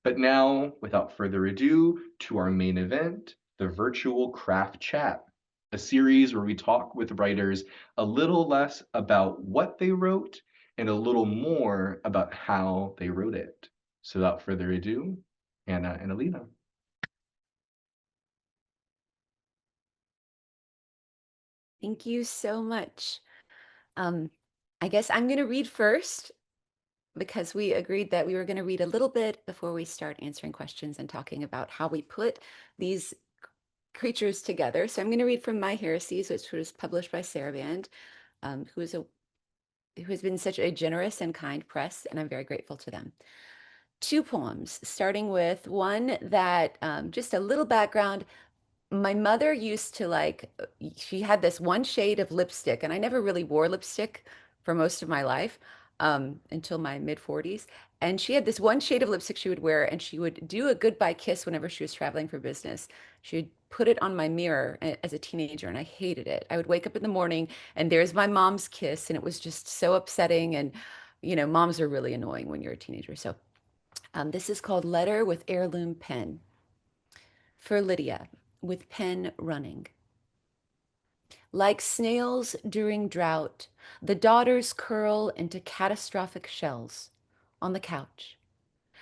But now, without further ado, to our main event, the Virtual Craft Chat, a series where we talk with writers a little less about what they wrote and a little more about how they wrote it. So without further ado, Hannah and Alina. Thank you so much. Um, I guess I'm going to read first because we agreed that we were going to read a little bit before we start answering questions and talking about how we put these creatures together. So I'm going to read from My Heresies, which was published by Sarabande, who has been such a generous and kind press, and I'm very grateful to them. Two poems, starting with one that just a little background. My mother used to she had this one shade of lipstick, and I never really wore lipstick for most of my life until my mid 40s. And she had this one shade of lipstick she would wear, and she would do a goodbye kiss whenever she was traveling for business. She would put it on my mirror as a teenager, and I hated it. I would wake up in the morning, and there's my mom's kiss, and it was just so upsetting. And, moms are really annoying when you're a teenager. So this is called Letter with Heirloom Pen. For Lydia, with pen running. Like snails during drought, the daughters curl into catastrophic shells on the couch.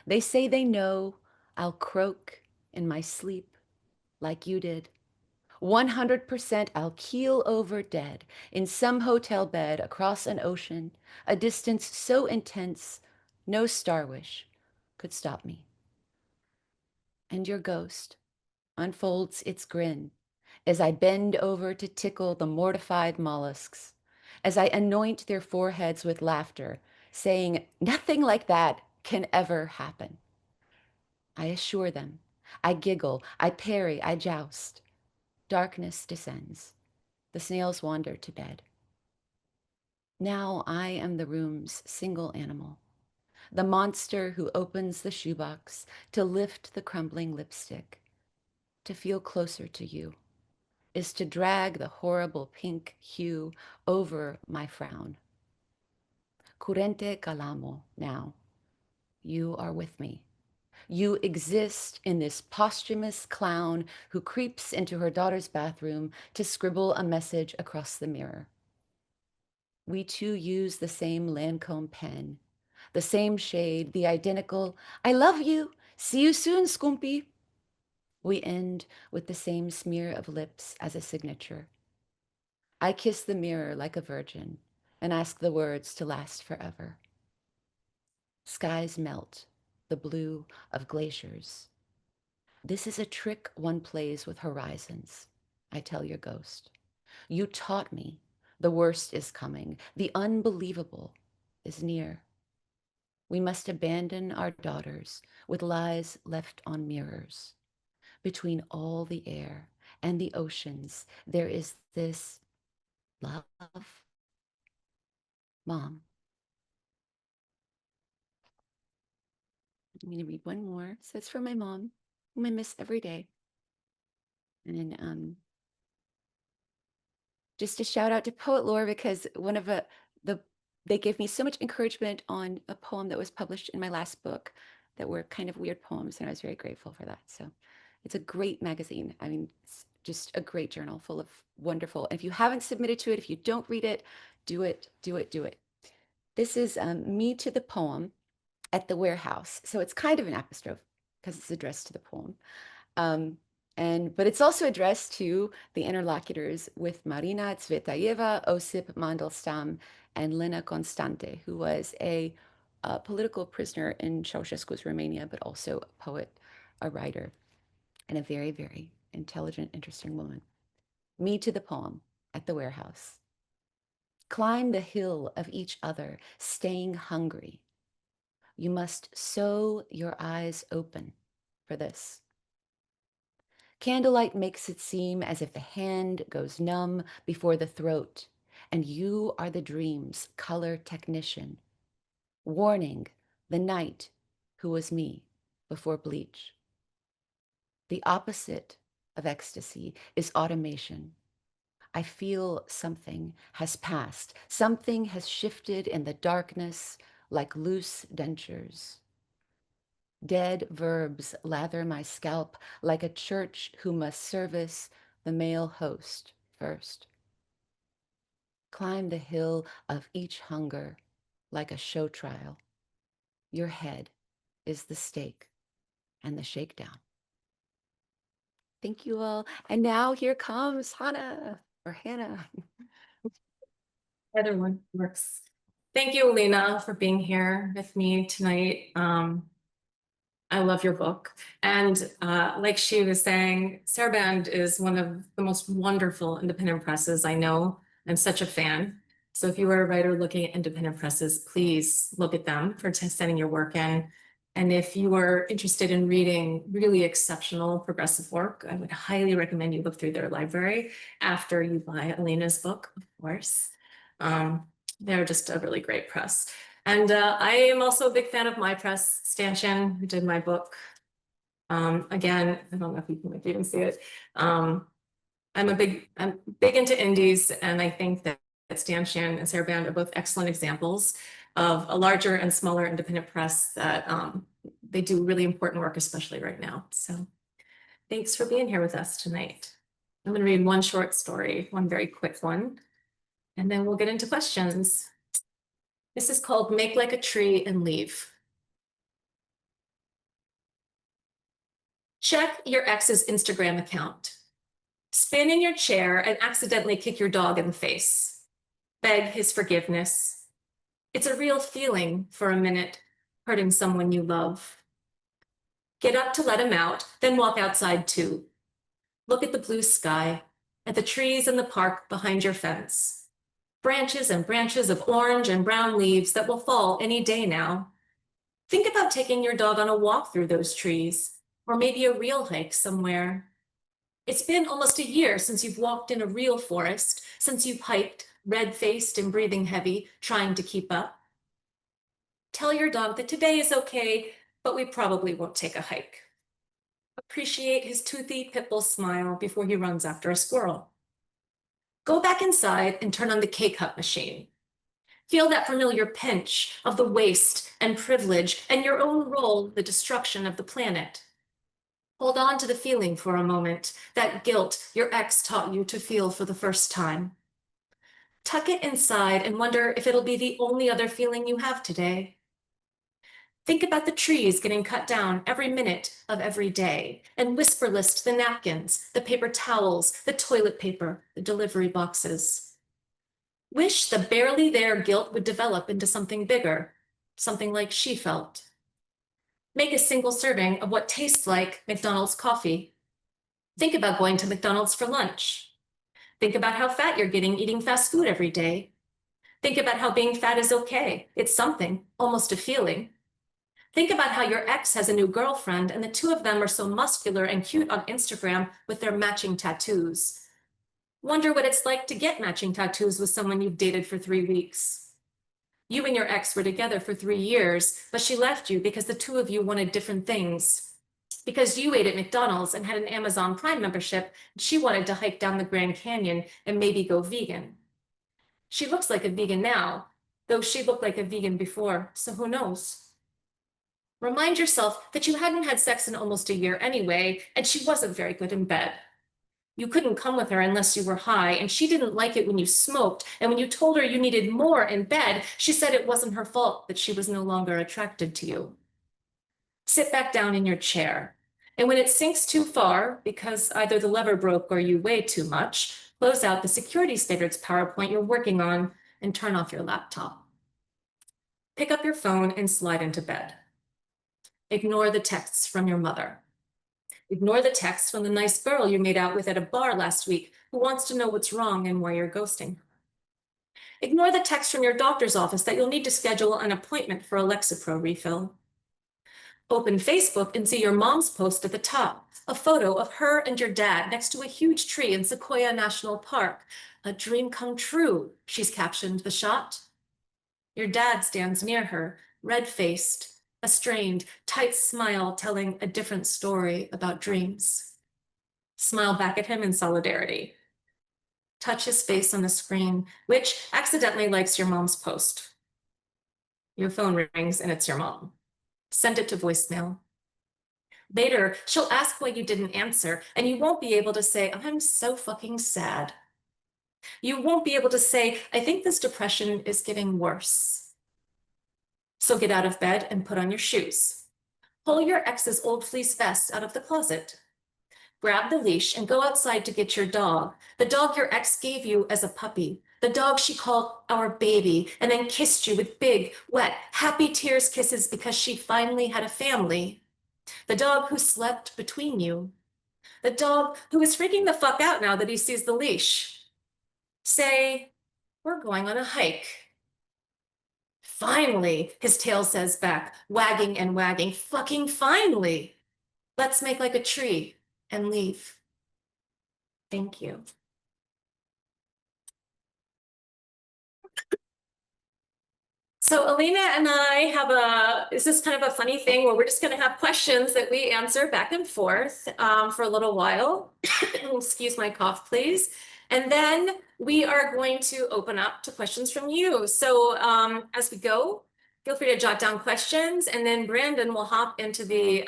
They say they know I'll croak in my sleep like you did. 100% I'll keel over dead in some hotel bed across an ocean, a distance so intense no star wish could stop me. And your ghost unfolds its grin as I bend over to tickle the mortified mollusks, as I anoint their foreheads with laughter, saying, "Nothing like that can ever happen." I assure them. I giggle, I parry, I joust. Darkness descends. The snails wander to bed. Now I am the room's single animal, the monster who opens the shoebox to lift the crumbling lipstick, to feel closer to you. Is to drag the horrible pink hue over my frown. Curente calamo now. You are with me. You exist in this posthumous clown who creeps into her daughter's bathroom to scribble a message across the mirror. We too use the same Lancome pen, the same shade, the identical, "I love you, see you soon, Scumpy." We end with the same smear of lips as a signature. I kiss the mirror like a virgin and ask the words to last forever. Skies melt, the blue of glaciers. This is a trick one plays with horizons, I tell your ghost. You taught me the worst is coming, the unbelievable is near. We must abandon our daughters with lies left on mirrors. Between all the air and the oceans, there is this love. Mom, I'm going to read one more. So it's for my mom, whom I miss every day. And then just a shout out to Poet Lore because one of the they gave me so much encouragement on a poem that was published in my last book that were kind of weird poems, and I was very grateful for that. So it's a great magazine. I mean, it's just a great journal full of wonderful. And if you haven't submitted to it, if you don't read it, do it, do it, do it. This is me to the poem at the warehouse. So it's kind of an apostrophe because it's addressed to the poem. Um, but it's also addressed to the interlocutors with Marina Tsvetaeva, Osip Mandelstam, and Lena Constante, who was a political prisoner in Ceausescu's Romania, but also a poet, a writer, and a very, very intelligent, interesting woman. Me to the poem at the warehouse. Climb the hill of each other, staying hungry. You must sew your eyes open for this. Candlelight makes it seem as if the hand goes numb before the throat, and you are the dream's color technician, warning the night who was me before bleach. The opposite of ecstasy is automation. I feel something has passed, something has shifted in the darkness like loose dentures. Dead verbs lather my scalp like a church who must service the male host first. Climb the hill of each hunger like a show trial. Your head is the stake and the shakedown. Thank you all. And now here comes Hannah or Hannah. Either one works. Thank you, Alina, for being here with me tonight. I love your book. And like she was saying, Sarabande is one of the most wonderful independent presses I know. I'm such a fan. So if you are a writer looking at independent presses, please look at them for sending your work in. And if you are interested in reading really exceptional progressive work, I would highly recommend you look through their library after you buy Alina's book, of course. They're just a really great press. And I am also a big fan of My Press, Stanchion, who did my book. Again, I don't know if you can even see it. I'm big into indies, and I think that Stanchion and Sarabande are both excellent examples of a larger and smaller independent press that they do really important work, especially right now. So thanks for being here with us tonight. I'm going to read one short story, one very quick one, and then we'll get into questions. This is called Make Like a Tree and Leave. Check your ex's Instagram account. Spin in your chair and accidentally kick your dog in the face. Beg his forgiveness. It's a real feeling for a minute, hurting someone you love. Get up to let him out, then walk outside too. Look at the blue sky, at the trees in the park behind your fence. Branches and branches of orange and brown leaves that will fall any day now. Think about taking your dog on a walk through those trees, or maybe a real hike somewhere. It's been almost a year since you've walked in a real forest, since you've hiked, red-faced and breathing heavy, trying to keep up. Tell your dog that today is okay, but we probably won't take a hike. Appreciate his toothy pit bull smile before he runs after a squirrel. Go back inside and turn on the K-cup machine. Feel that familiar pinch of the waste and privilege and your own role in the destruction of the planet. Hold on to the feeling for a moment, that guilt your ex taught you to feel for the first time. Tuck it inside and wonder if it'll be the only other feeling you have today. Think about the trees getting cut down every minute of every day, and whisper list the napkins, the paper towels, the toilet paper, the delivery boxes. Wish the barely there guilt would develop into something bigger, something like she felt. Make a single serving of what tastes like McDonald's coffee. Think about going to McDonald's for lunch. Think about how fat you're getting eating fast food every day. Think about how being fat is okay. It's something, almost a feeling. Think about how your ex has a new girlfriend and the two of them are so muscular and cute on Instagram with their matching tattoos. Wonder what it's like to get matching tattoos with someone you've dated for 3 weeks. You and your ex were together for 3 years, but she left you because the two of you wanted different things. Because you ate at McDonald's and had an Amazon Prime membership, she wanted to hike down the Grand Canyon and maybe go vegan. She looks like a vegan now, though she looked like a vegan before, so who knows? Remind yourself that you hadn't had sex in almost a year anyway, and she wasn't very good in bed. You couldn't come with her unless you were high, and she didn't like it when you smoked, and when you told her you needed more in bed, she said it wasn't her fault that she was no longer attracted to you. Sit back down in your chair, and when it sinks too far, because either the lever broke or you weigh too much, close out the security standards PowerPoint you're working on and turn off your laptop. Pick up your phone and slide into bed. Ignore the texts from your mother. Ignore the text from the nice girl you made out with at a bar last week who wants to know what's wrong and why you're ghosting her. Ignore the text from your doctor's office that you'll need to schedule an appointment for a Lexapro refill. Open Facebook and see your mom's post at the top, a photo of her and your dad next to a huge tree in Sequoia National Park. A dream come true, she's captioned the shot. Your dad stands near her, red-faced, a strained, tight smile telling a different story about dreams. Smile back at him in solidarity. Touch his face on the screen, which accidentally likes your mom's post. Your phone rings and it's your mom. Send it to voicemail. Later, she'll ask why you didn't answer, and you won't be able to say, I'm so fucking sad. You won't be able to say, I think this depression is getting worse. So get out of bed and put on your shoes. Pull your ex's old fleece vest out of the closet. Grab the leash and go outside to get your dog, the dog your ex gave you as a puppy, the dog she called our baby, and then kissed you with big, wet, happy tears kisses because she finally had a family, the dog who slept between you, the dog who is freaking the fuck out now that he sees the leash. Say, we're going on a hike. Finally, his tail says back, wagging and wagging, fucking finally. Let's make like a tree and leave. Thank you. So Alina and I have this is kind of a funny thing where we're just going to have questions that we answer back and forth for a little while. Excuse my cough, please. And then we are going to open up to questions from you. So as we go, feel free to jot down questions, and then Brandon will hop into the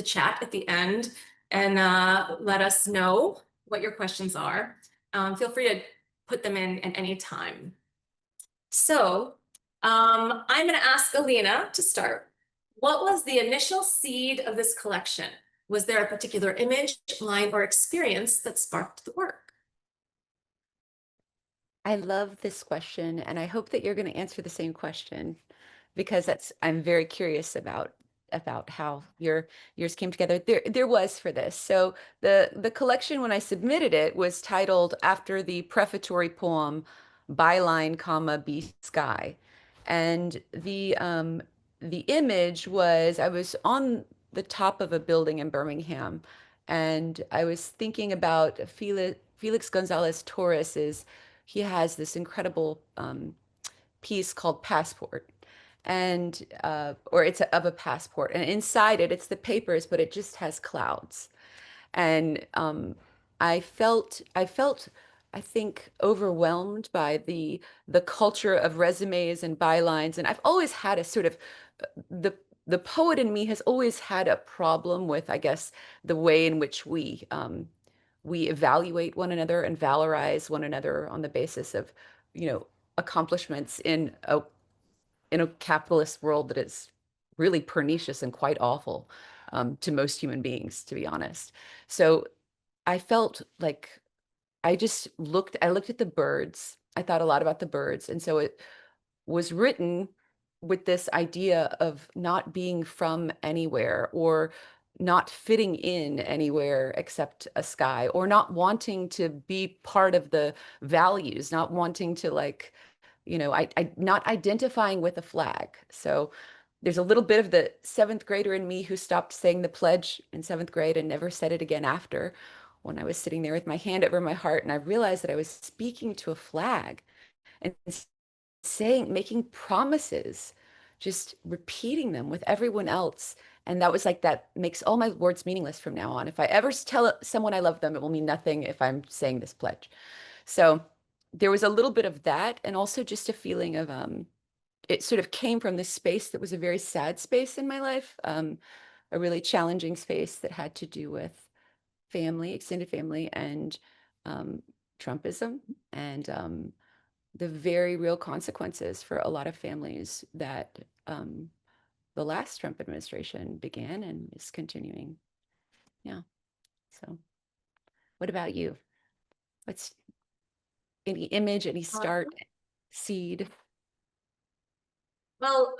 chat at the end and let us know what your questions are. Feel free to put them in at any time. So I'm going to ask Alina to start. What was the initial seed of this collection? Was there a particular image, line, or experience that sparked the work? I love this question, and I hope that you're going to answer the same question, because I'm very curious about how yours came together. There was for this. So the collection, when I submitted it, was titled after the prefatory poem Byline, Be Sky. And the image was, I was on the top of a building in Birmingham, and I was thinking about Felix Gonzalez Torres's. He has this incredible piece called Passport, and or it's of a passport, and inside it, it's the papers, but it just has clouds. And I felt, I think, overwhelmed by the culture of resumes and bylines. And I've always had a sort of the poet in me has always had a problem with, I guess, the way in which we evaluate one another and valorize one another on the basis of, accomplishments in a capitalist world that is really pernicious and quite awful to most human beings, to be honest. So I felt like I looked at the birds. I thought a lot about the birds. And so it was written with this idea of not being from anywhere, or not fitting in anywhere except a sky, or not wanting to be part of the values, not wanting to not identifying with a flag. So there's a little bit of the seventh grader in me who stopped saying the pledge in seventh grade and never said it again after, when I was sitting there with my hand over my heart and I realized that I was speaking to a flag and making promises, just repeating them with everyone else. And that was like, that makes all my words meaningless from now on. If I ever tell someone I love them, it will mean nothing if I'm saying this pledge. So there was a little bit of that, and also just a feeling of it sort of came from this space that was a very sad space in my life, a really challenging space that had to do with family, extended family, and Trumpism, and the very real consequences for a lot of families that the last Trump administration began and is continuing. Yeah. So what about you? What's any image, any start, seed? Well,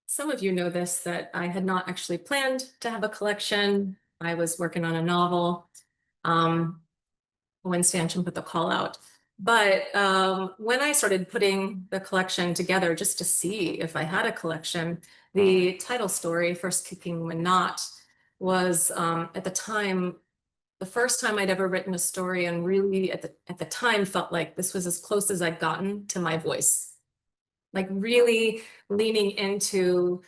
some of you know this, that I had not actually planned to have a collection. I was working on a novel when Stanchion put the call out. But when I started putting the collection together just to see if I had a collection, the title story, First Kicking When Not, was at the time, the first time I'd ever written a story, and really at the time felt like this was as close as I'd gotten to my voice. Like really leaning into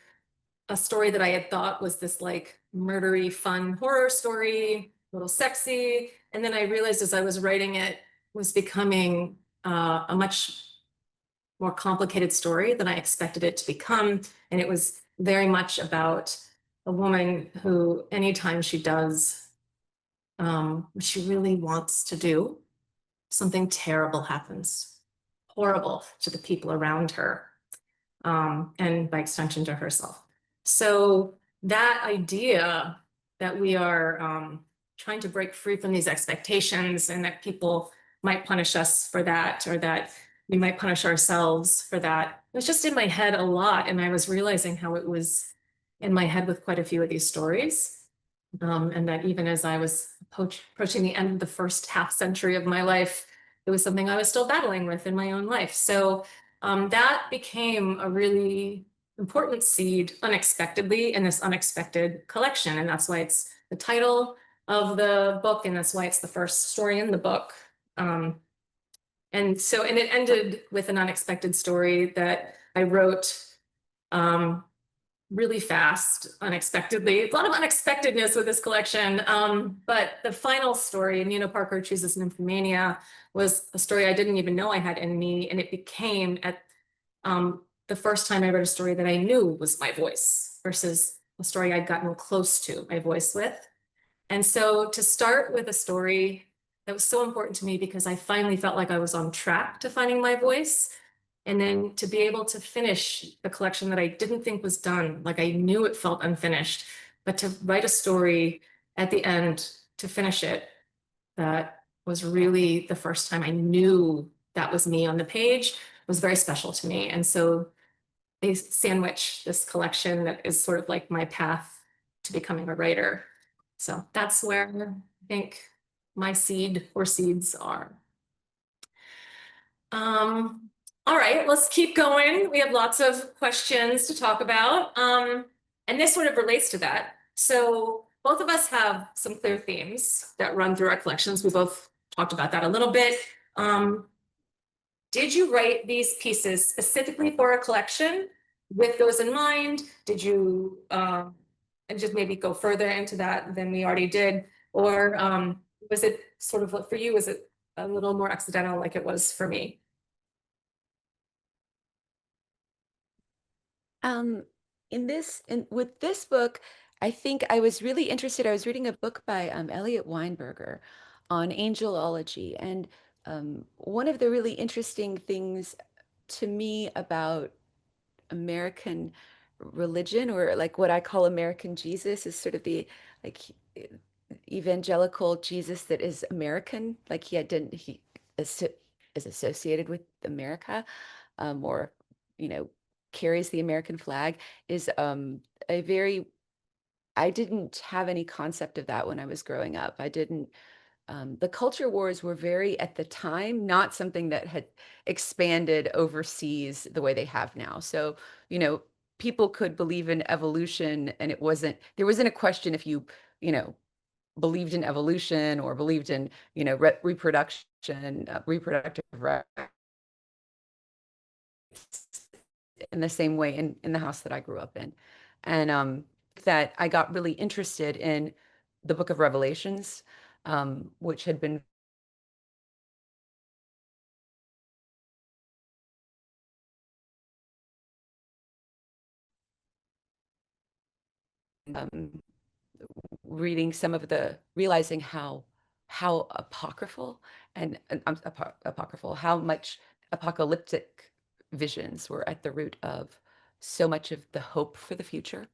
a story that I had thought was this like murdery, fun horror story, a little sexy. And then I realized as I was writing it was becoming a much more complicated story than I expected it to become. And it was very much about a woman who, anytime she does what she really wants to do, something terrible happens, horrible to the people around her, and by extension to herself. So that idea that we are trying to break free from these expectations and that people might punish us for that, or that we might punish ourselves for that, it was just in my head a lot. And I was realizing how it was in my head with quite a few of these stories. And that even as I was approaching the end of the first half century of my life, it was something I was still battling with in my own life. So that became a really important seed unexpectedly in this unexpected collection. And that's why it's the title of the book, and that's why it's the first story in the book. And it ended with an unexpected story that I wrote really fast, unexpectedly. A lot of unexpectedness with this collection. But the final story, Nina Parker Chooses Nymphomania, was a story I didn't even know I had in me. And it became at the first time I read a story that I knew was my voice versus a story I'd gotten close to my voice with. And so to start with a story that was so important to me because I finally felt like I was on track to finding my voice, and then to be able to finish the collection that I didn't think was done, like I knew it felt unfinished, but to write a story at the end, to finish it, that was really the first time I knew that was me on the page, was very special to me. And so they sandwich this collection that is sort of like my path to becoming a writer. So that's where I think my seed or seeds are. All right, let's keep going. We have lots of questions to talk about. And this sort of relates to that. So both of us have some clear themes that run through our collections. We both talked about that a little bit. Did you write these pieces specifically for a collection with those in mind? Did you, and just maybe go further into that than we already did? Or was it sort of, for you, was it a little more accidental like it was for me? With this book, I think I was really interested. I was reading a book by Elliot Weinberger on angelology, and one of the really interesting things to me about American religion, or like what I call American Jesus, is sort of the like evangelical Jesus that is American, like he is associated with America, or you know carries the American flag, is a very I didn't have any concept of that when I was growing up. I didn't The culture wars were very, at the time, not something that had expanded overseas the way they have now. So, you know, people could believe in evolution, and there wasn't a question if you know, believed in evolution or believed in, reproductive rights in the same way in the house that I grew up in. And that I got really interested in the Book of Revelations, which had been um, reading some of realizing how apocryphal apocryphal, how much apocalyptic visions were at the root of so much of the hope for the future,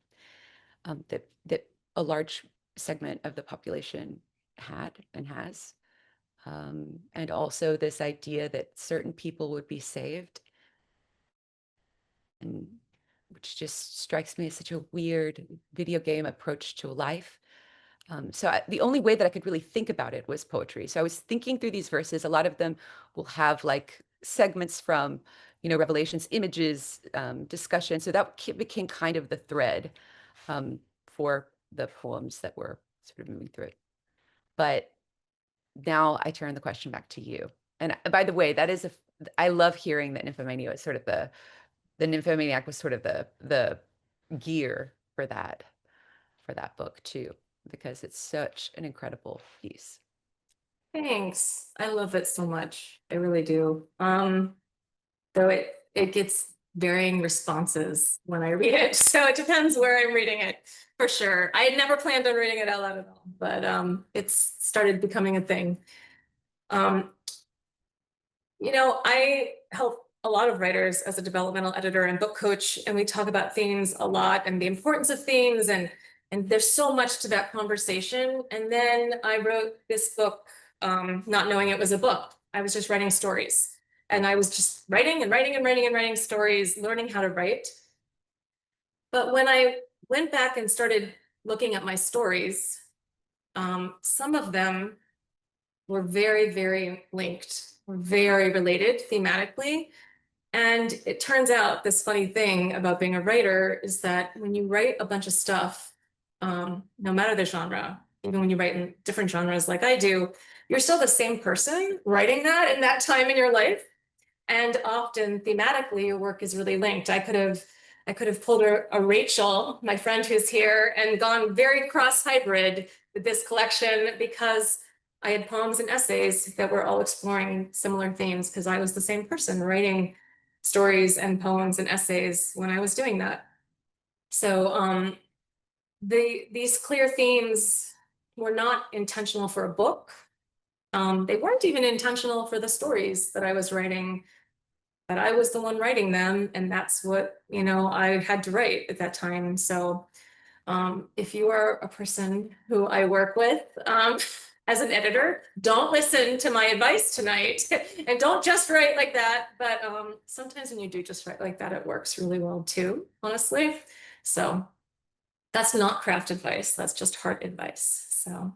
that a large segment of the population had and has. And also this idea that certain people would be saved, and which just strikes me as such a weird video game approach to life. The only way that I could really think about it was poetry. So I was thinking through these verses. A lot of them will have like segments from, Revelations, images, discussion. So that became kind of the thread for the poems that were sort of moving through it. But now I turn the question back to you. And by the way, I love hearing that Nymphomania is sort of the Nymphomaniac was sort of the gear for that book too, because it's such an incredible piece. Thanks. I love it so much. I really do. Though it gets varying responses when I read it. So it depends where I'm reading it, for sure. I had never planned on reading it out loud at all, but it's started becoming a thing. You know, I help a lot of writers as a developmental editor and book coach, and we talk about themes a lot and the importance of themes, and there's so much to that conversation. And then I wrote this book, not knowing it was a book. I was just writing stories. And I was just writing and writing and writing and writing stories, learning how to write. But when I went back and started looking at my stories, some of them were very, very linked, were very related thematically. And it turns out this funny thing about being a writer is that when you write a bunch of stuff, no matter the genre, even when you write in different genres like I do, you're still the same person writing that in that time in your life. And often thematically, your work is really linked. I could have pulled a Rachel, my friend who's here, and gone very cross hybrid with this collection because I had poems and essays that were all exploring similar themes because I was the same person writing stories and poems and essays when I was doing that. So these clear themes were not intentional for a book. They weren't even intentional for the stories that I was writing, but I was the one writing them, and that's what, you know, I had to write at that time. So if you are a person who I work with as an editor, don't listen to my advice tonight and don't just write like that. But sometimes when you do just write like that, it works really well too, honestly. So that's not craft advice, that's just heart advice. So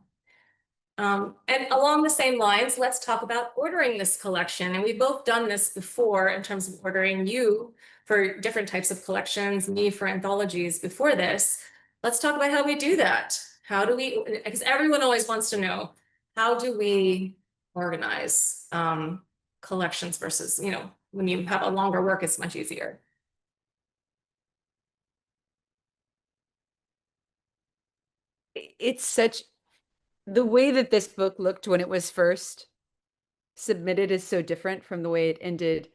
and along the same lines, let's talk about ordering this collection. And we've both done this before in terms of ordering, you for different types of collections, me for anthologies before this. Let's talk about how we do that. How do we, because everyone always wants to know, how do we organize collections versus, you know, when you have a longer work, it's much easier. It's such, the way that this book looked when it was first submitted is so different from the way it ended.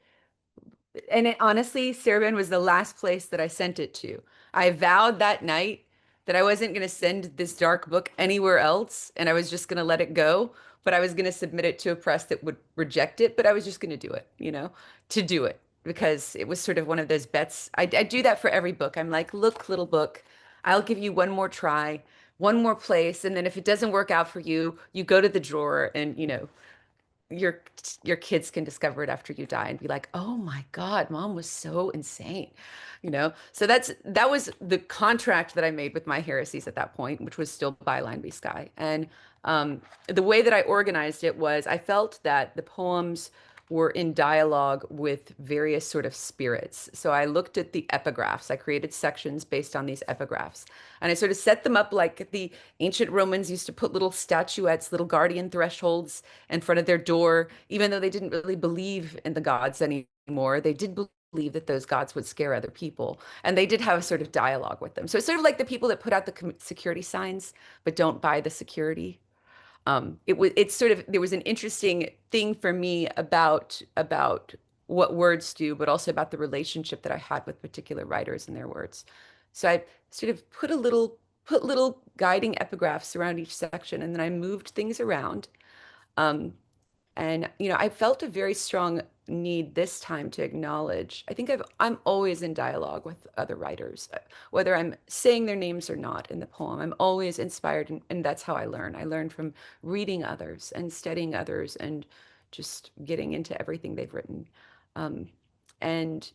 And it, honestly, Sarabande was the last place that I sent it to. I vowed that night that I wasn't going to send this dark book anywhere else, and I was just going to let it go. But I was going to submit it to a press that would reject it, but I was just going to do it, you know, to do it because it was sort of one of those bets. I do that for every book. I'm like, look, little book, I'll give you one more try, one more place, and then if it doesn't work out for you, you go to the drawer and, you know, your your kids can discover it after you die and be like, "Oh my God, mom was so insane." You know? So that was the contract that I made with My Heresies at that point, which was still Byline Be Sky. And the way that I organized it was I felt that the poems were in dialogue with various sort of spirits. So I looked at the epigraphs. I created sections based on these epigraphs. And I sort of set them up like the ancient Romans used to put little statuettes, little guardian thresholds in front of their door, even though they didn't really believe in the gods anymore. They did believe that those gods would scare other people. And they did have a sort of dialogue with them. So it's sort of like the people that put out the security signs, but don't buy the security. It's sort of, there was an interesting thing for me about what words do, but also about the relationship that I had with particular writers and their words. So I sort of put little guiding epigraphs around each section, and then I moved things around. Um, and, you know, I felt a very strong need this time to acknowledge. I think I'm always in dialogue with other writers, whether I'm saying their names or not in the poem. I'm always inspired, and that's how I learn. I learn from reading others and studying others and just getting into everything they've written. Um, and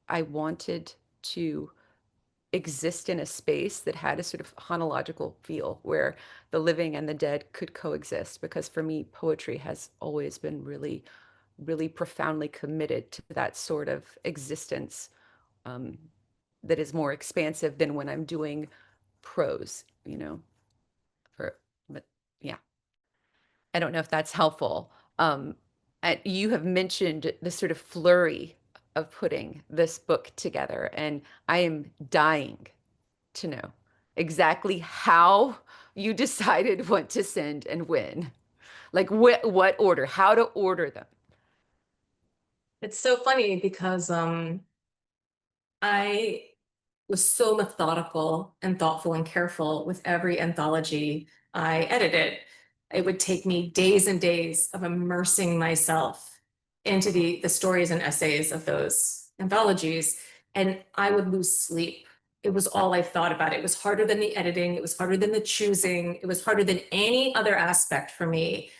I wanted to exist in a space that had a sort of chronological feel where the living and the dead could coexist. Because for me, poetry has always been really, really profoundly committed to that sort of existence um, that is more expansive than when I'm doing prose, you know, but yeah, I don't know if that's helpful. And you have mentioned the sort of flurry of putting this book together, and I am dying to know exactly how you decided what to send and when. Like what order, how to order them. It's so funny because I was so methodical and thoughtful and careful with every anthology I edited. It would take me days and days of immersing myself into the stories and essays of those anthologies, and I would lose sleep. It was all I thought about. It was harder than the editing, it was harder than the choosing, it was harder than any other aspect for me.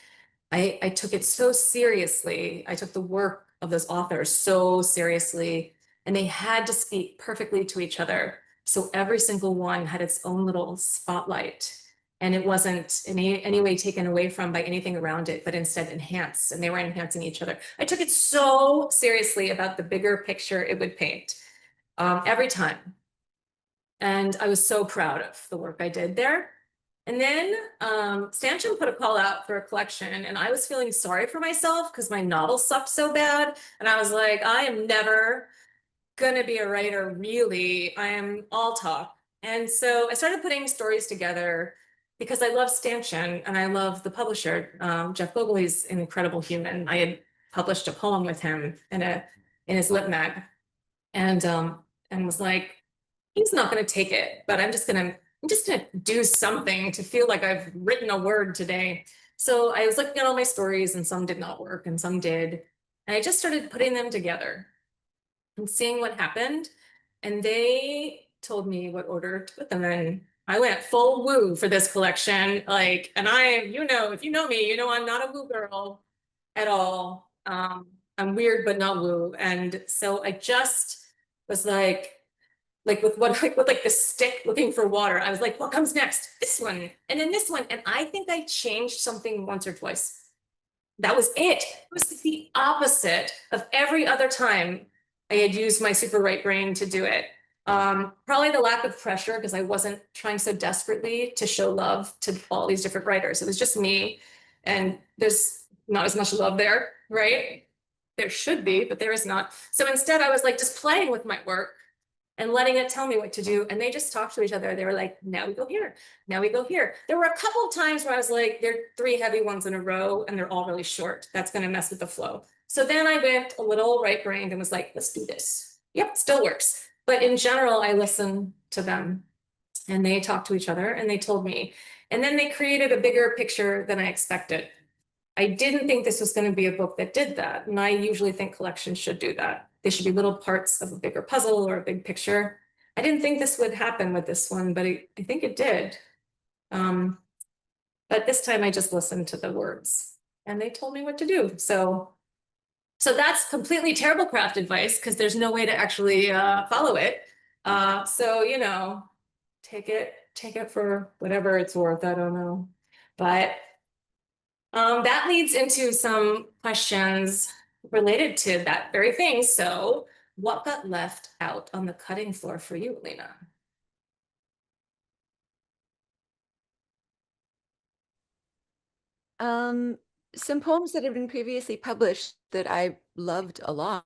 I took it so seriously. I took the work of those authors so seriously, and they had to speak perfectly to each other. So every single one had its own little spotlight, and it wasn't in any way taken away from by anything around it, but instead enhanced, and they were enhancing each other. I took it so seriously about the bigger picture it would paint every time. And I was so proud of the work I did there. And then Stanchion put a call out for a collection, and I was feeling sorry for myself because my novel sucked so bad. And I was like, I am never gonna be a writer, really. I am all talk. And so I started putting stories together because I love Stanchion and I love the publisher. Jeff Vogel, he's an incredible human. I had published a poem with him in his Lit Mag, and was like, he's not going to take it, but I'm just going to do something to feel like I've written a word today. So I was looking at all my stories, and some did not work and some did. And I just started putting them together and seeing what happened. And they told me what order to put them in. I went full woo for this collection. Like, and if you know me, you know I'm not a woo girl at all. I'm weird, but not woo. And so I just was like with the stick looking for water. I was like, what comes next? This one, and then this one. And I think I changed something once or twice. That was it. It was the opposite of every other time I had used my super right brain to do it. Probably the lack of pressure, because I wasn't trying so desperately to show love to all these different writers. It was just me, and there's not as much love there, right? There should be, but there is not. So instead, I was like just playing with my work and letting it tell me what to do. And they just talked to each other. They were like, now we go here. Now we go here. There were a couple of times where I was like, there are 3 heavy ones in a row and they're all really short. That's going to mess with the flow. So then I went a little right-brained and was like, let's do this. Yep, still works. But in general, I listened to them and they talked to each other and they told me. And then they created a bigger picture than I expected. I didn't think this was going to be a book that did that. And I usually think collections should do that. They should be little parts of a bigger puzzle or a big picture. I didn't think this would happen with this one, but I think it did. But this time I just listened to the words and they told me what to do. So that's completely terrible craft advice because there's no way to actually follow it. So, take it for whatever it's worth. I don't know. But that leads into some questions related to that very thing. So what got left out on the cutting floor for you, Alina? Some poems that have been previously published that I loved a lot,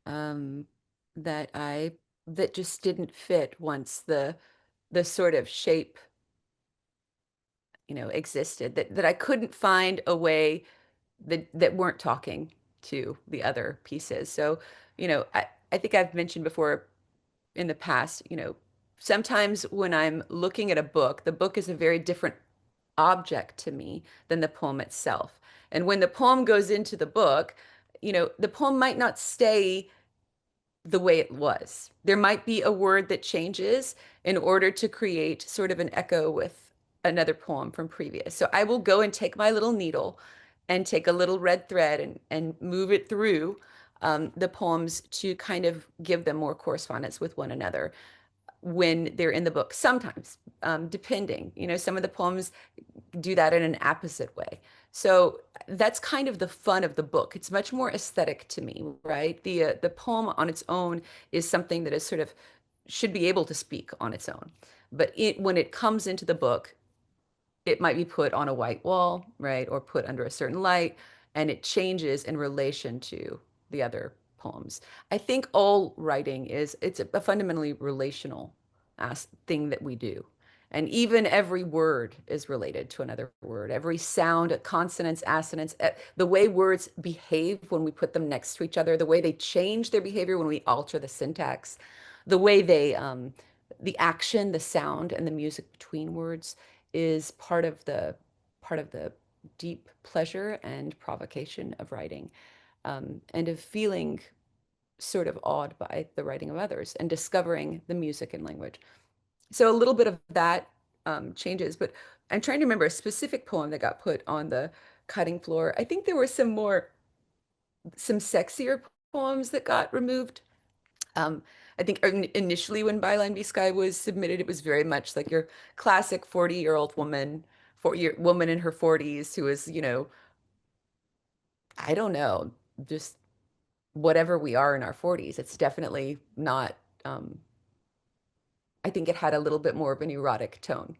um, that just didn't fit once the sort of shape, existed, that I couldn't find a way that weren't talking to the other pieces. So, I think I've mentioned before in the past, sometimes when I'm looking at a book, the book is a very different object to me than the poem itself. And when the poem goes into the book, the poem might not stay the way it was. There might be a word that changes in order to create sort of an echo with another poem from previous. So I will go and take my little needle and take a little red thread and move it through the poems to kind of give them more correspondence with one another when they're in the book. Sometimes, depending, some of the poems do that in an opposite way. So that's kind of the fun of the book. It's much more aesthetic to me, right? The poem on its own is something that is sort of should be able to speak on its own. But when it comes into the book, it might be put on a white wall, right? Or put under a certain light, and it changes in relation to the other poems. I think all writing it's a fundamentally relational thing that we do. And even every word is related to another word. Every sound, consonants, assonants, the way words behave when we put them next to each other, the way they change their behavior when we alter the syntax, the way they, the action, the sound, and the music between words is part of the deep pleasure and provocation of writing, and of feeling sort of awed by the writing of others and discovering the music and language. So a little bit of that changes, but I'm trying to remember a specific poem that got put on the cutting floor. I think there were some sexier poems that got removed. Um, I think initially when Byline B Sky was submitted, it was very much like your classic 40-year-old woman, 40-year woman in her 40s who is, I don't know, just whatever we are in our 40s. It's definitely not, I think it had a little bit more of an erotic tone.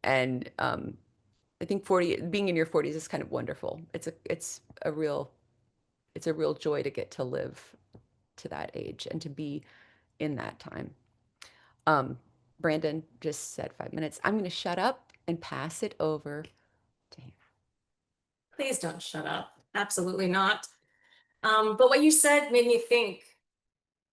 And I think being in your 40s is kind of wonderful. It's a real joy to get to live to that age and to be in that time. Brandon just said 5 minutes. I'm going to shut up and pass it over to him. Please don't shut up. Absolutely not. But what you said made me think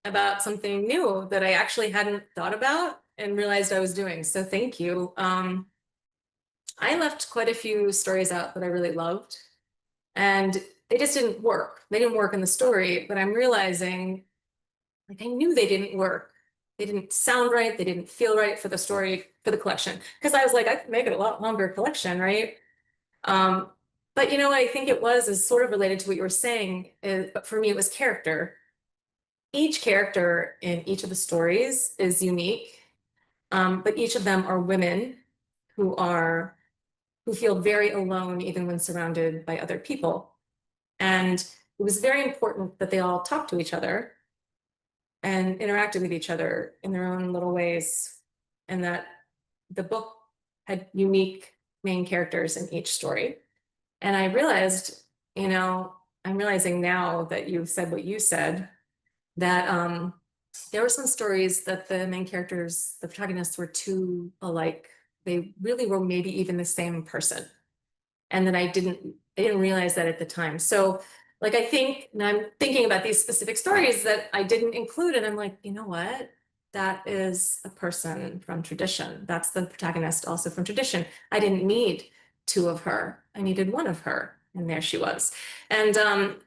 about something new that I actually hadn't thought about and realized I was doing. So thank you. I left quite a few stories out that I really loved, and they just didn't work. They didn't work in the story, but I'm realizing, like, I knew they didn't work. They didn't sound right. They didn't feel right for the story, for the collection. Because I was like, I could make it a lot longer collection, right? But you know what I think it was is sort of related to what you were saying, but for me, it was character. Each character in each of the stories is unique, but each of them are women who feel very alone even when surrounded by other people. And it was very important that they all talk to each other and interacted with each other in their own little ways, and that the book had unique main characters in each story. And I realized, I'm realizing now that you've said what you said, that there were some stories that the main characters, the protagonists, were too alike. They really were maybe even the same person. And that I didn't realize that at the time. So like, I think, and I'm thinking about these specific stories that I didn't include, and I'm like, you know what? That is a person from tradition. That's the protagonist also from tradition. I didn't need two of her. I needed one of her. And there she was. And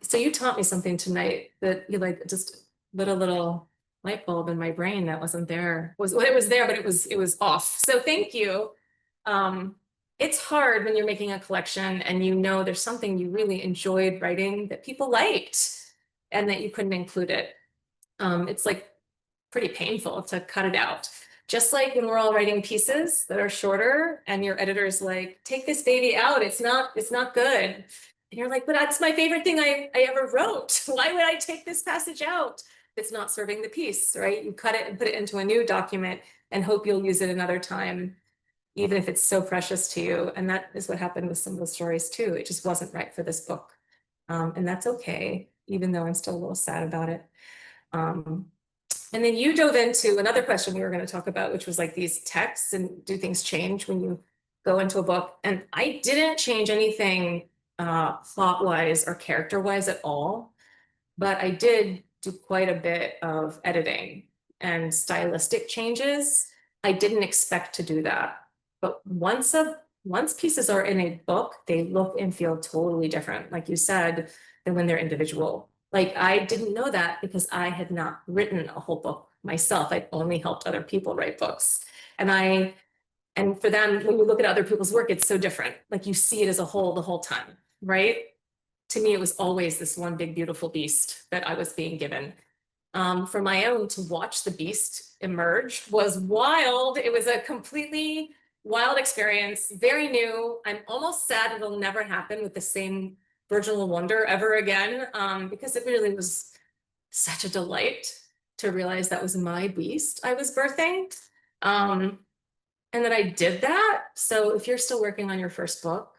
so you taught me something tonight that you like just lit a little light bulb in my brain that wasn't there. It was there, but it was off. So thank you. It's hard when you're making a collection and there's something you really enjoyed writing that people liked and that you couldn't include it. It's like pretty painful to cut it out. Just like when we're all writing pieces that are shorter and your editor's like, take this baby out, it's not good. And you're like, but that's my favorite thing I ever wrote. Why would I take this passage out? It's not serving the piece, right? You cut it and put it into a new document and hope you'll use it another time, even if it's so precious to you. And that is what happened with some of the stories too. It just wasn't right for this book. And that's okay, even though I'm still a little sad about it. And then you dove into another question we were going to talk about, which was like these texts and do things change when you go into a book? And I didn't change anything plot-wise or character-wise at all, but I did do quite a bit of editing and stylistic changes. I didn't expect to do that. But once pieces are in a book, they look and feel totally different, like you said, than when they're individual. Like, I didn't know that because I had not written a whole book myself. I'd only helped other people write books. And for them, when you look at other people's work, it's so different. Like, you see it as a whole the whole time, right? To me, it was always this one big, beautiful beast that I was being given. For my own, to watch the beast emerge was wild. It was a completely wild experience, very new. I'm almost sad it'll never happen with the same virginal wonder ever again, because it really was such a delight to realize that was my beast I was birthing, and that I did that. So if you're still working on your first book,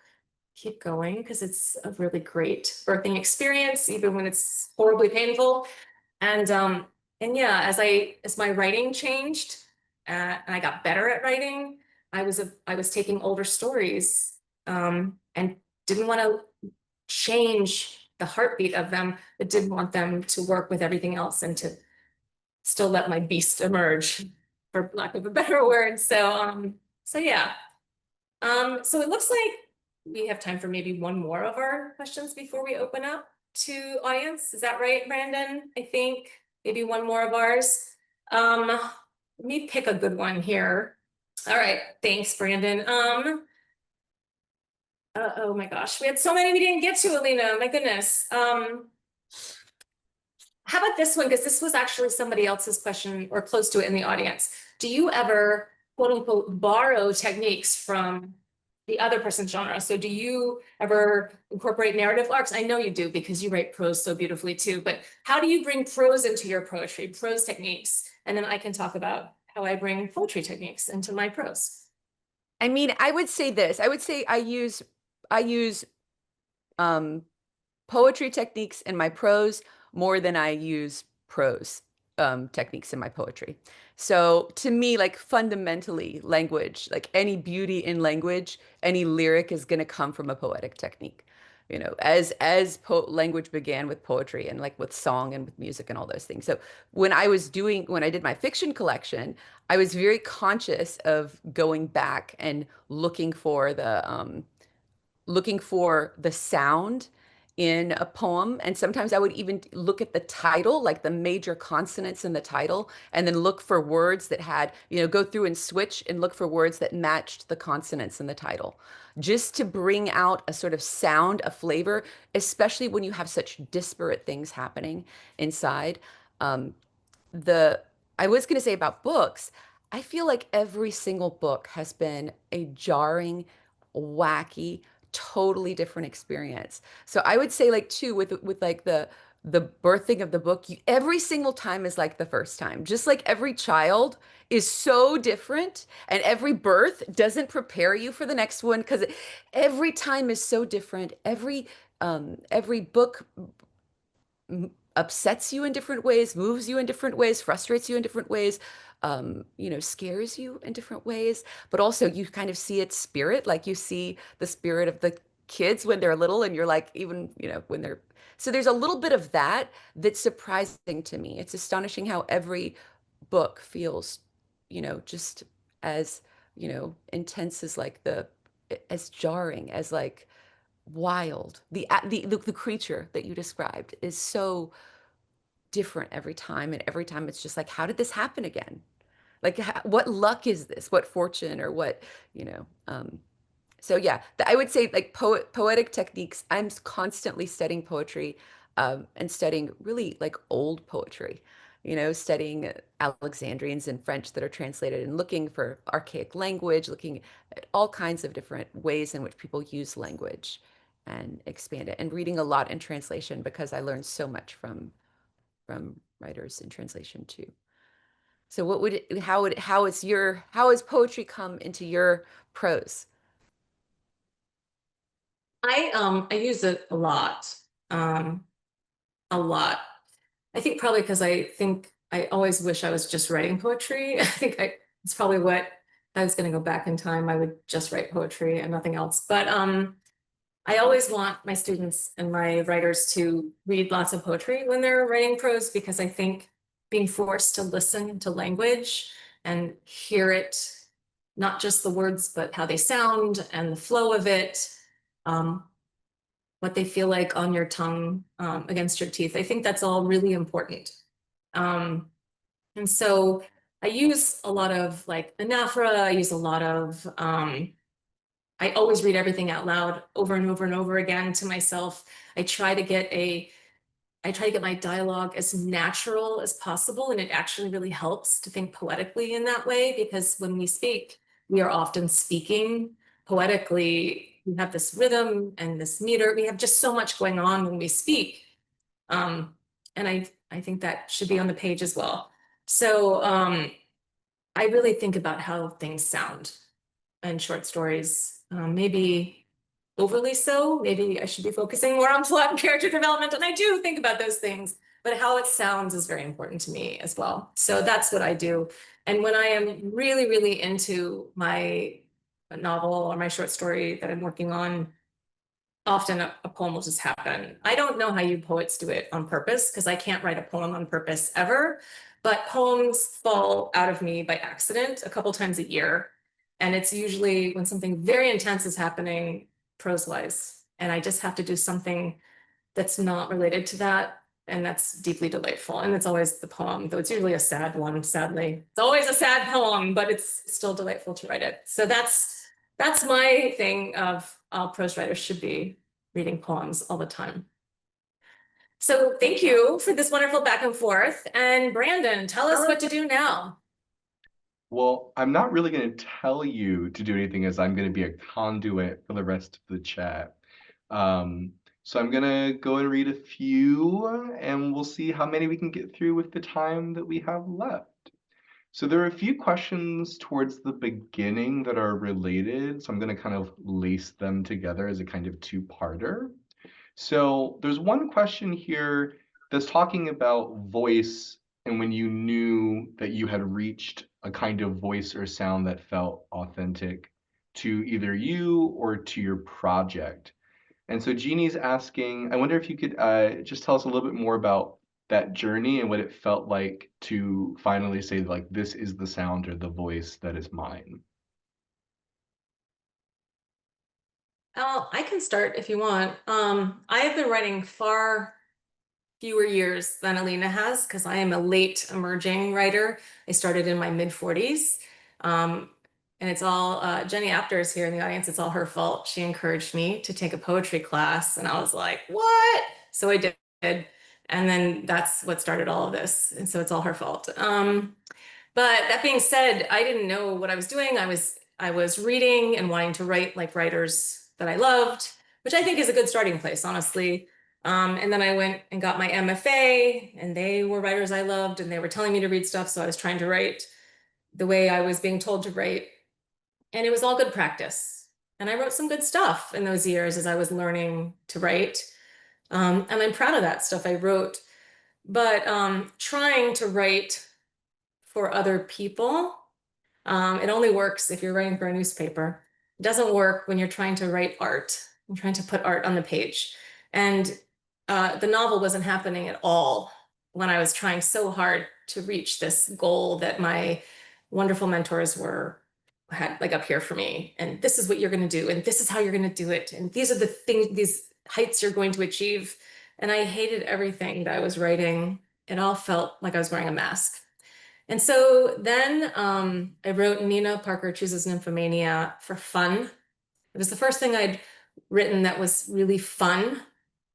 keep going, because it's a really great birthing experience, even when it's horribly painful. And yeah, as my writing changed, and I got better at writing, I was taking older stories and didn't want to change the heartbeat of them, but didn't want them to work with everything else and to still let my beast emerge, for lack of a better word. So yeah. So it looks like we have time for maybe one more of our questions before we open up to audience. Is that right, Brandon? I think maybe one more of ours. Let me pick a good one here. All right, thanks, Brandon. Oh my gosh, we had so many we didn't get to, Alina. My goodness. How about this one? Because this was actually somebody else's question or close to it in the audience. Do you ever, quote unquote, borrow techniques from the other person's genre? So do you ever incorporate narrative arcs? I know you do because you write prose so beautifully too, but how do you bring prose into your poetry, prose techniques? And then I can talk about how I bring poetry techniques into my prose. I mean, I would say this. I would say I use poetry techniques in my prose more than I use prose techniques in my poetry. So to me, like fundamentally, language, like any beauty in language, any lyric is going to come from a poetic technique. You know, as language began with poetry and like with song and with music and all those things. So when I did my fiction collection, I was very conscious of going back and looking for the sound in a poem. And sometimes I would even look at the title, like the major consonants in the title, and then look for words that had, go through and switch and look for words that matched the consonants in the title, just to bring out a sort of sound, a flavor, especially when you have such disparate things happening inside. Um, the I was going to say about books, I feel like every single book has been a jarring, wacky, totally different experience. So I would say like too with like the birthing of the book, every single time is like the first time. Just like every child is so different and every birth doesn't prepare you for the next one because every time is so different. Every book upsets you in different ways, moves you in different ways, frustrates you in different ways, scares you in different ways. But also you kind of see its spirit, like you see the spirit of the kids when they're little, and you're like, even, when they're, so there's a little bit of that that's surprising to me. It's astonishing how every book feels, just as, intense as like as jarring as like wild. The creature that you described is so different every time, and every time it's just like, how did this happen again? Like, what luck is this? What fortune or what, you know? So yeah, I would say like poetic techniques. I'm constantly studying poetry, and studying really like old poetry, studying Alexandrians and French that are translated and looking for archaic language, looking at all kinds of different ways in which people use language and expand it, and reading a lot in translation because I learned so much from writers in translation too. So how has poetry come into your prose? I use it a lot. Um, a lot. I think probably because I think I always wish I was just writing poetry. It's probably what, if I was going to go back in time, I would just write poetry and nothing else. But I always want my students and my writers to read lots of poetry when they're writing prose, because I think being forced to listen to language and hear it, not just the words, but how they sound and the flow of it, what they feel like on your tongue, against your teeth. I think that's all really important. And so I use a lot of like anaphora. I use a lot of, I always read everything out loud over and over and over again to myself. I try to get my dialogue as natural as possible. And it actually really helps to think poetically in that way, because when we speak, we are often speaking poetically. We have this rhythm and this meter. We have just so much going on when we speak. And I think that should be on the page as well. So I really think about how things sound in short stories. Maybe overly so. Maybe I should be focusing more on plot and character development. And I do think about those things, but how it sounds is very important to me as well. So that's what I do. And when I am really, really into my novel or my short story that I'm working on, often a poem will just happen. I don't know how you poets do it on purpose, because I can't write a poem on purpose ever, but poems fall out of me by accident a couple times a year. And it's usually when something very intense is happening prose-wise, and I just have to do something that's not related to that, and that's deeply delightful. And it's always the poem, though it's usually a sad one, sadly. It's always a sad poem, but it's still delightful to write it. So that's my thing of all prose writers should be reading poems all the time. So thank you for this wonderful back and forth. And Brandon, tell us what to do now. Well, I'm not really going to tell you to do anything, as I'm going to be a conduit for the rest of the chat. So I'm going to go and read a few, and we'll see how many we can get through with the time that we have left. So there are a few questions towards the beginning that are related, so I'm going to kind of lace them together as a kind of two-parter. So there's one question here that's talking about voice, and when you knew that you had reached a kind of voice or sound that felt authentic to either you or to your project. And so Jeannie's asking, I wonder if you could just tell us a little bit more about that journey and what it felt like to finally say, like, this is the sound or the voice that is mine. I can start if you want. I have been writing far fewer years than Alina has, because I am a late emerging writer. I started in my mid-40s. And it's all, Jenny Apter is here in the audience. It's all her fault. She encouraged me to take a poetry class, and I was like, what? So I did. And then that's what started all of this. And so it's all her fault. But that being said, I didn't know what I was doing. I was reading and wanting to write like writers that I loved, which I think is a good starting place, honestly. And then I went and got my MFA, and they were writers I loved, and they were telling me to read stuff. So I was trying to write the way I was being told to write. And it was all good practice. And I wrote some good stuff in those years as I was learning to write. And I'm proud of that stuff I wrote. But trying to write for other people, it only works if you're writing for a newspaper. It doesn't work when you're trying to write art and trying to put art on the page. And the novel wasn't happening at all when I was trying so hard to reach this goal that my wonderful mentors had like up here for me. And this is what you're going to do, and this is how you're going to do it, and these are the things, these heights you're going to achieve. And I hated everything that I was writing. It all felt like I was wearing a mask. And so then I wrote Nina Parker Chooses Nymphomania for fun. It was the first thing I'd written that was really fun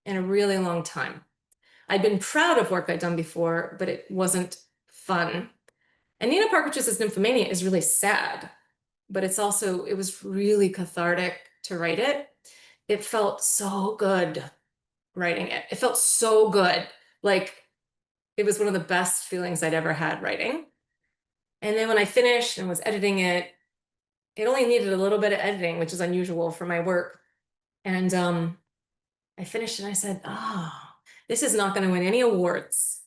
in a really long time. I'd been proud of work I'd done before, but it wasn't fun. And Nina Parker Chooses Nymphomania is really sad, but it was really cathartic to write it. It felt so good writing it. It felt so good. Like it was one of the best feelings I'd ever had writing. And then when I finished and was editing it, it only needed a little bit of editing, which is unusual for my work. And I finished and I said, oh, this is not going to win any awards.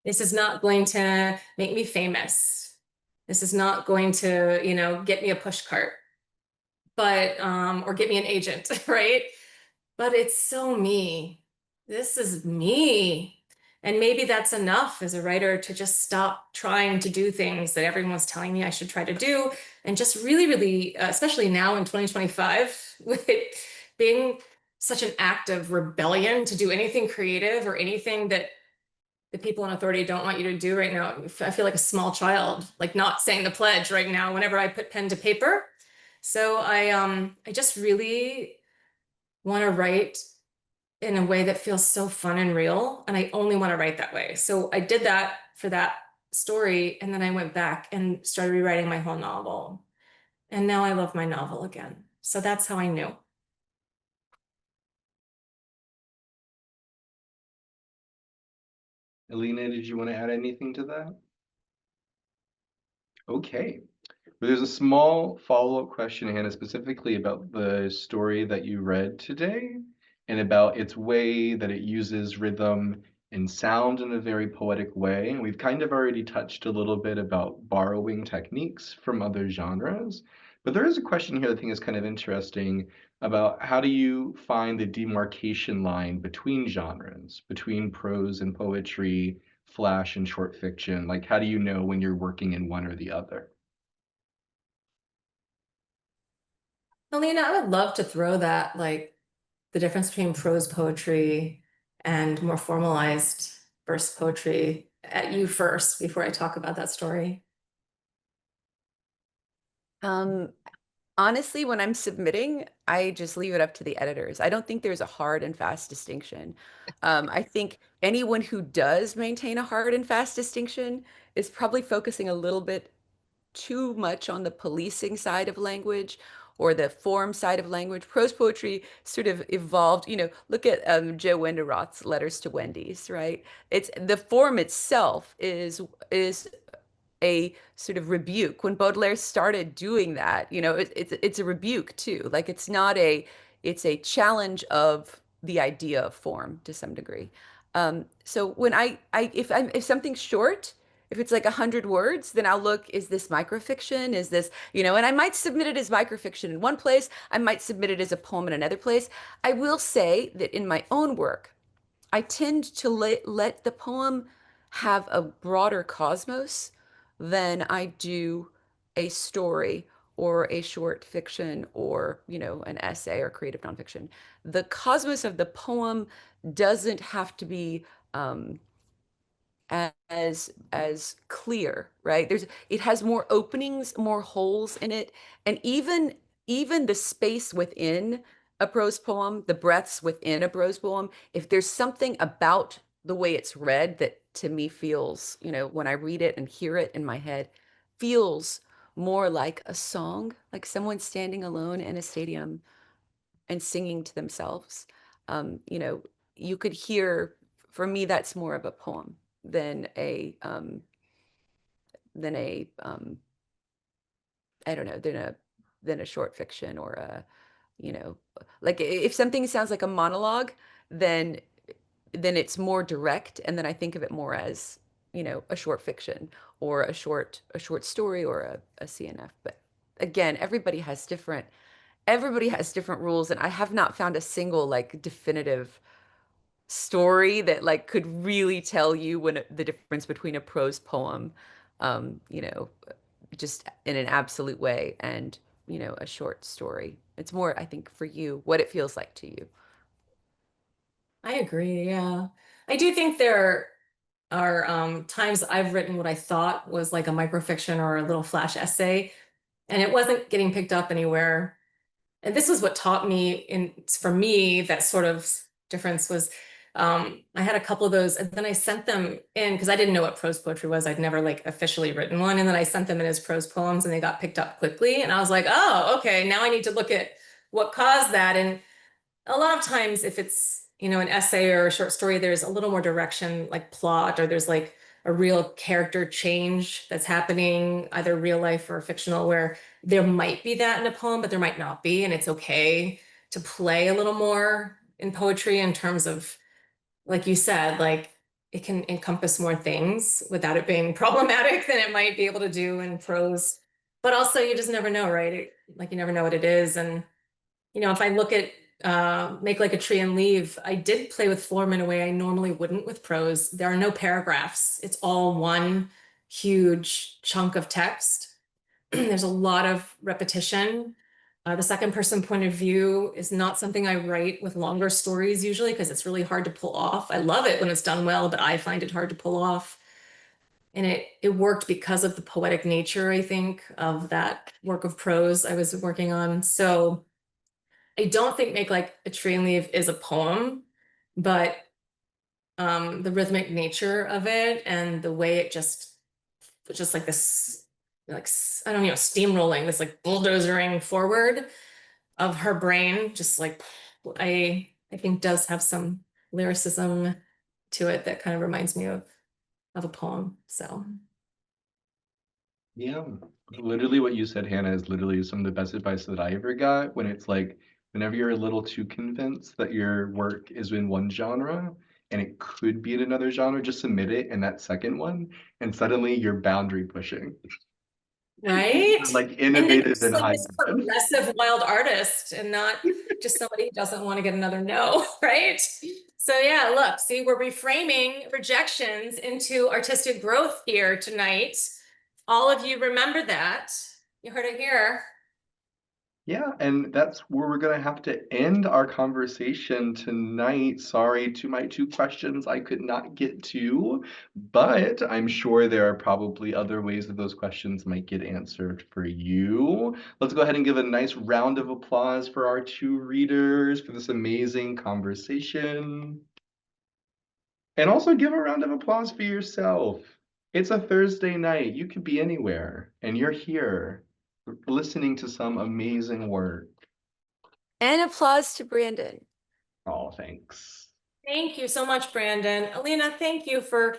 This is not going to make me famous. This is not going to, get me a push cart, but or get me an agent, right? But it's so me. This is me. And maybe that's enough as a writer to just stop trying to do things that everyone's telling me I should try to do, and just really, really, especially now in 2025, with it being such an act of rebellion to do anything creative or anything that the people in authority don't want you to do right now. I feel like a small child, like not saying the pledge right now whenever I put pen to paper. So I just really want to write in a way that feels so fun and real. And I only want to write that way. So I did that for that story. And then I went back and started rewriting my whole novel. And now I love my novel again. So that's how I knew. Alina, did you want to add anything to that? Okay. But there's a small follow-up question, Hannah, specifically about the story that you read today and about its way that it uses rhythm and sound in a very poetic way. And we've kind of already touched a little bit about borrowing techniques from other genres. But there is a question here that I think is kind of interesting about how do you find the demarcation line between genres, between prose and poetry, flash and short fiction? Like, how do you know when you're working in one or the other? Alina, I would love to throw that, like the difference between prose poetry and more formalized verse poetry at you first before I talk about that story. Honestly, when I'm submitting, I just leave it up to the editors. I don't think there's a hard and fast distinction. I think anyone who does maintain a hard and fast distinction is probably focusing a little bit too much on the policing side of language or the form side of language. Prose poetry sort of evolved, look at Joe Wenderoth's Letters to Wendy's, right? It's the form itself is a sort of rebuke. When Baudelaire started doing that, it's a rebuke too. Like it's a challenge of the idea of form to some degree. So when if something's short, if it's like 100 words, then I'll look, is this microfiction? Is this, and I might submit it as microfiction in one place. I might submit it as a poem in another place. I will say that in my own work, I tend to let the poem have a broader cosmos than I do a story or a short fiction or, an essay or creative nonfiction. The cosmos of the poem doesn't have to be as clear, right? It has more openings, more holes in it, and even the space within a prose poem, the breaths within a prose poem, if there's something about the way it's read that to me feels, when I read it and hear it in my head, feels more like a song, like someone standing alone in a stadium and singing to themselves. Um, you know, you could hear, for me, that's more of a poem than a I don't know, than a short fiction or you know, like if something sounds like a monologue, then it's more direct, and then I think of it more as, a short fiction or a short story or a CNF. But again, everybody has different rules, and I have not found a single like definitive story that like could really tell you when the difference between a prose poem, um, you know, just in an absolute way, and a short story. It's more, I think, for you, what it feels like to you. I agree, yeah. I do think there are times I've written what I thought was like a microfiction or a little flash essay, and it wasn't getting picked up anywhere. And this was what taught me for me, that sort of difference was I had a couple of those, and then I sent them in because I didn't know what prose poetry was. I'd never like officially written one. And then I sent them in as prose poems and they got picked up quickly. And I was like, oh, okay, now I need to look at what caused that. And a lot of times if it's, an essay or a short story, there's a little more direction, like plot, or there's like a real character change that's happening, either real life or fictional, where there might be that in a poem, but there might not be. And it's okay to play a little more in poetry in terms of, like you said, like it can encompass more things without it being problematic than it might be able to do in prose. But also you just never know, right? Like you never know what it is. And if I look at Make Like a Tree and Leave, I did play with form in a way I normally wouldn't with prose. There are no paragraphs. It's all one huge chunk of text. There's a lot of repetition. The second person point of view is not something I write with longer stories usually because it's really hard to pull off. I love it when it's done well, but I find it hard to pull off. And it worked because of the poetic nature, I think, of that work of prose I was working on. So I don't think Make Like a Tree and Leave is a poem, but the rhythmic nature of it and the way it just like this, like, I don't know, steamrolling, this like bulldozering forward of her brain, just like I think does have some lyricism to it that kind of reminds me of a poem. So Yeah, literally what you said, Hannah, is literally some of the best advice that I ever got when it's like, whenever you're a little too convinced that your work is in one genre, and it could be in another genre, just submit it in that second one, and suddenly you're boundary pushing. Right? Like And then innovative just and like high this vision. progressive wild artist and not just somebody who doesn't want to get another no, right? So yeah, look, see, we're reframing rejections into artistic growth here tonight. All of you remember that. You heard it here. Yeah, and that's where we're gonna have to end our conversation tonight. Sorry to my two questions I could not get to, but I'm sure there are probably other ways that those questions might get answered for you. Let's go ahead and give a nice round of applause for our two readers for this amazing conversation. And also give a round of applause for yourself. It's a Thursday night. You could be anywhere, and you're here listening to some amazing work. And applause to Brandon. Oh, thanks. Thank you so much, Brandon. Alina, thank you for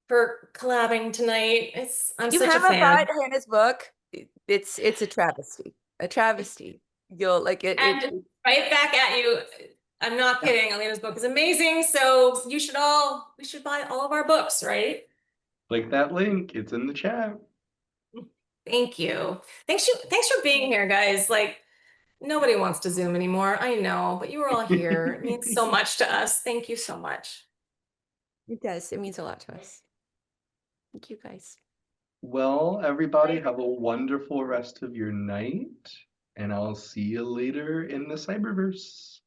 collabing tonight. I'm You such a haven't fan. read Hannah's book. It's a travesty. A travesty. You'll like it. And right back at you. I'm not kidding. Alina's book is amazing. So we should buy all of our books, right? Click that link. It's in the chat. Thank you. Thanks for being here, guys. Like nobody wants to Zoom anymore. I know, but you were all here. It means so much to us. Thank you so much. It does. It means a lot to us. Thank you, guys. Well, everybody, have a wonderful rest of your night, and I'll see you later in the cyberverse.